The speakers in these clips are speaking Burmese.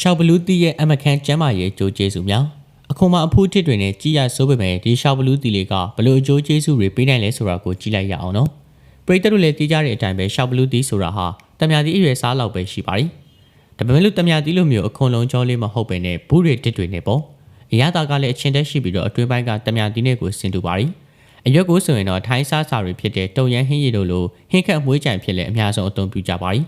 ရှောက်ဘလူးတီရဲ့အမခန်းကျမ်းမာရေးအကျိုးကျေးဇူးများအခုမှအဖိုးတစ်တွေနဲ့ကြီးရဆိုးပေမဲ့ဒီရှောက်ဘလူးတီလေးကဘလို့အကျိုးကျေးဇူးတွေပေးနိုင်လဲဆိုတာကိုကြည့်လိုက်ရအောင်နော်ပရိသတ်တို့လည်းသိကြတဲ့အတိုင်းပဲရှောက်ဘလူးတီဆိုတာဟာတမယာတီအရွယ်စားလောက်ပဲရှိပါတယ်ဒါပေမဲ့လို့တမယာတီလိုမျိုးအခွန်လုံးကြောလေးမဟုတ်ပဲနဲ့ဘူးတွေတစ်တွေနဲ့ပေါ့အရသာကလည်းအချင်းတက်ရှိပြီးတော့အတွင်းပိုင်းကတမယာတီနဲ့ကိုဆင်တူပါတယ်အရွက်ကိုဆိုရင်တော့ထိုင်းစားစာတွေဖြစ်တဲ့တုံရန်ဟင်းရည်တို့လိုဟင်းခတ်မွေးကြံဖြစ်လဲအများဆုံးအသုံးပြုကြပါတယ်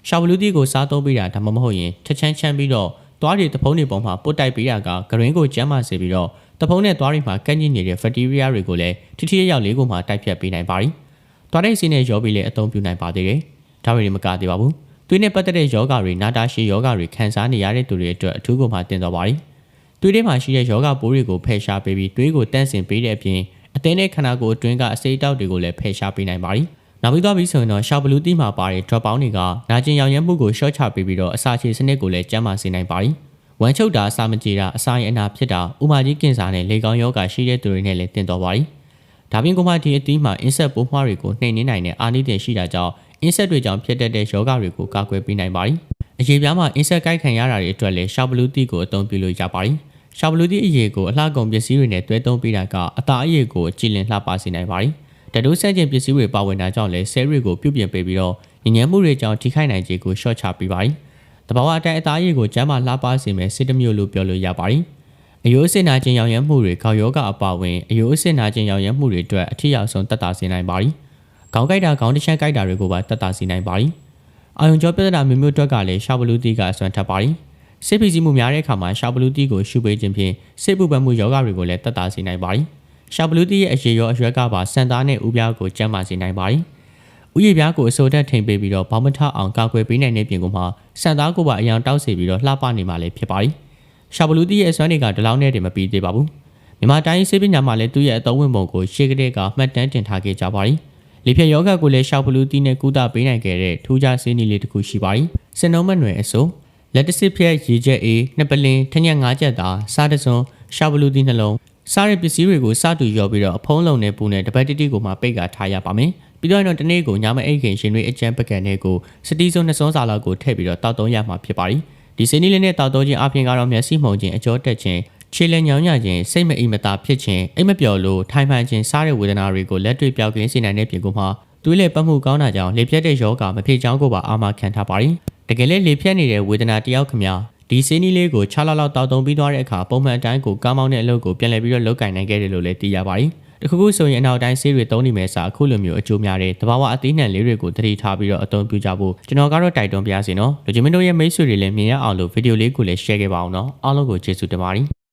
ရှောက်ဘလူးတီကိုစားသုံးပေးတာဒါမှမဟုတ်ရင်ထချမ်းချမ်းပြီးတော့သွားတွေတဖုံးတွေပေါ်မှာပုတ်တိုက်ပေးတာကဂရင်းကိုကျန်းမာစေပြီးတော့တဖုံးနဲ့သွားတွေမှာကန့်ညစ်နေတဲ့ဘက်တီးရီးယားတွေကိုလည်းထိထိရောက်လေးကိုမှတိုက်ဖြတ်ပေးနိုင်ပါတယ်။သွားတဲ့စီးနဲ့ရောပြီးလည်းအသုံးပြုနိုင်ပါသေးတယ်။ဒါတွေမကသေးပါဘူး။သွေးနဲ့ပတ်သက်တဲ့ယောဂတွေနာတာရှည်ယောဂတွေခံစားနေရတဲ့သူတွေအတွက်အထူးကိုမှတင်သွားပါတယ်။သွေးထဲမှာရှိတဲ့ယောဂပိုးတွေကိုဖယ်ရှားပေးပြီးသွေးကိုတန့်စင်ပေးတဲ့အပြင်အသင်းနဲ့ခန္ဓာကိုယ်အတွင်းကအစိတ်တောက်တွေကိုလည်းဖယ်ရှားပေးနိုင်ပါတယ်။နောက်ပြီးတော့ပြီးဆိုရင်တော့ရှောက်ဘလူးတီမှာပါတဲ့ drop ပေါင်းတွေကနာကျင်ရောင်ရဲမှုကိုရှော့ချပေးပြီးတော့အစာချေစနစ်ကိုလည်းကျန်းမာစေနိုင်ပါတယ်။ဝမ်းချုပ်တာအစာမကြေတာအစာရင်အနာဖြစ်တာဥမာကြီးကင်ဆာနဲ့လေကောင်းယောဂရှိတဲ့သူတွေနဲ့လည်းတင်တော်ပါတယ်။ဒါပြင်ကမှဒီအသီးမှာအင်းဆက်ပိုးမွှားတွေကိုနှိမ်နင်းနိုင်တဲ့အာနိသင်ရှိတာကြောင့်အင်းဆက်တွေကြောင့်ဖြစ်တတ်တဲ့ယောဂတွေကိုကာကွယ်ပေးနိုင်ပါတယ်။အရေပြားမှာအင်းဆက်ကိုက်ခံရတာတွေအတွက်လည်းရှောက်ဘလူးတီကိုအသုံးပြုလို့ရပါတယ်။ရှောက်ဘလူးတီအရေကိုအလှကုန်ပစ္စည်းတွေနဲ့တွဲသုံးပေးတာကအသားအရေကိုကြည်လင်လှပစေနိုင်ပါတယ်။ဓာတ်တို့ဆန့်ကျင်ပစ္စည်းတွေပါဝင်တာကြောင့်လည်းဆဲရီကိုပြုပြင်ပေးပြီးတော့ညဉ့်ညမ်းမှုတွေကြောင့်ထိခိုက်နိုင်ခြေကိုရှော့ချပေးပါတယ်။တဘာဝအတိုင်းအသားရည်ကိုကျန်းမာလှပစေမယ်စစ်တမျိုးလို့ပြောလို့ရပါတယ်။အယိုးအဆစ်နာခြင်းရောင်ရဲမှုတွေခေါင်းယောဂအပါဝင်အယိုးအဆစ်နာခြင်းရောင်ရဲမှုတွေအတွက်အထည်ရောက်ဆုံးတက်တာစေနိုင်ပါတယ်။ခေါင်းကိုက်တာခေါင်းတစ်ချမ်းကိုက်တာတွေကိုပါတက်တာစေနိုင်ပါတယ်။အာယုံကြောပြဿနာမျိုးမျိုးအတွက်ကလည်းရှောက်ဘလူးတီကအစွမ်းထပ်ပါတယ်။စစ်ပီစီမှုများတဲ့အခါမှာရှောက်ဘလူးတီကိုရှုပေးခြင်းဖြင့်စစ်ပူပန်မှုယောဂတွေကိုလည်းတက်တာစေနိုင်ပါတယ်။ရှောက်ဘလူးတီရဲ့အရေရောအရွက်ကပါစံသားနဲ့ဥပြားကိုကျန်းမာစေနိုင်ပါတယ်။ဥယျာဉ်ပြားကိုအစိုးတက်ထိန်ပေးပြီးတော့ဘောင်းမထအောင်ကာကွယ်ပေးနိုင်တဲ့ပြင်ကိုမှစံသားကိုပါအယောင်တောက်စေပြီးတော့လှပနေမှလည်းဖြစ်ပါတယ်။ရှောက်ဘလူးတီရဲ့အစွမ်းတွေကဒီလောက်နဲ့တည်းမပြီးသေးပါဘူး။မြန်မာတိုင်းစေပညာမှာလည်းသူ့ရဲ့အသုံးဝင်ပုံကိုရှေ့ကတည်းကမှတ်တမ်းတင်ထားခဲ့ကြပါတယ်။လေဖြတ်ယောဂကိုလည်းရှောက်ဘလူးတီနဲ့ကုသပေးနိုင်ခဲ့တဲ့ထူးခြားဆေးနည်းလေးတစ်ခုရှိပါတယ်။စင်နှုံးမနွယ်အစို့လက်တစစ်ဖြက်ရေချက်အေးနှစ်ပလင်းထညက်၅ချက်သားစားတစုံရှောက်ဘလူးတီနှလုံးစားတဲ့ပစ္စည်းတွေကိုစတူရောပြီးတော့အဖုံးလုံးနဲ့ပူနဲ့တပတ်တိတိကိုမှပိတ်ကထားရပါမယ်။ပြီးတော့တနေ့ကိုညမအိတ်ခင်ရှင်တွေအကျန်းပကံတွေကိုစတီးစုံနှစ်စုံစာလောက်ကိုထည့်ပြီးတော့တောက်သုံးရမှာဖြစ်ပါတယ်။ဒီစင်းလေးလေးနဲ့တောက်သုံးခြင်းအပြင်ကတော့မျက်စိမှုန်ခြင်းအကြောတက်ခြင်းခြေလက်ညောင်းညခြင်းစိတ်မအိမ်မသာဖြစ်ခြင်းအိမ်မပျော်လို့ထိုင်မှန်ခြင်းစားတဲ့ဝေဒနာတွေကိုလက်တွေ့ပြောက်ကင်းစေနိုင်တဲ့ပြင်ကိုမှသွေးလေပတ်မှုကောင်းတာကြောင့်လေဖြတ်တဲ့ယောဂမဖြစ်ချောင်းကိုပါအာမခံထားပါတယ်။တကယ်လည်းလေဖြတ်နေတဲ့ဝေဒနာတယောက်ခမဒီစင်းနီးလေးကို6လလောက်တောက်သုံးပြီးသွားတဲ့အခါပုံမှန်အတိုင်းကိုကားမောင်းတဲ့အလုပ်ကိုပြန်လည်ပြီးတော့လုပ်ကင်နိုင်ခဲ့တယ်လို့လည်းသိရပါတယ်။တခုခုဆိုရင်အနောက်တိုင်းဆေးတွေသုံးနေမယ်စာအခုလိုမျိုးအကျိုးများတဲ့တဘာဝအသီးနှံလေးတွေကိုသတိထားပြီးတော့အသုံးပြုကြဖို့ကျွန်တော်ကတော့တိုက်တွန်းပါရစေနော်။လူချင်းမင်းတို့ရဲ့မိတ်ဆွေတွေလည်းမြင်ရအောင်လို့ဗီဒီယိုလေးကိုလည်း share ခဲ့ပါအောင်နော်။အားလုံးကိုကျေးဇူးတင်ပါတယ်။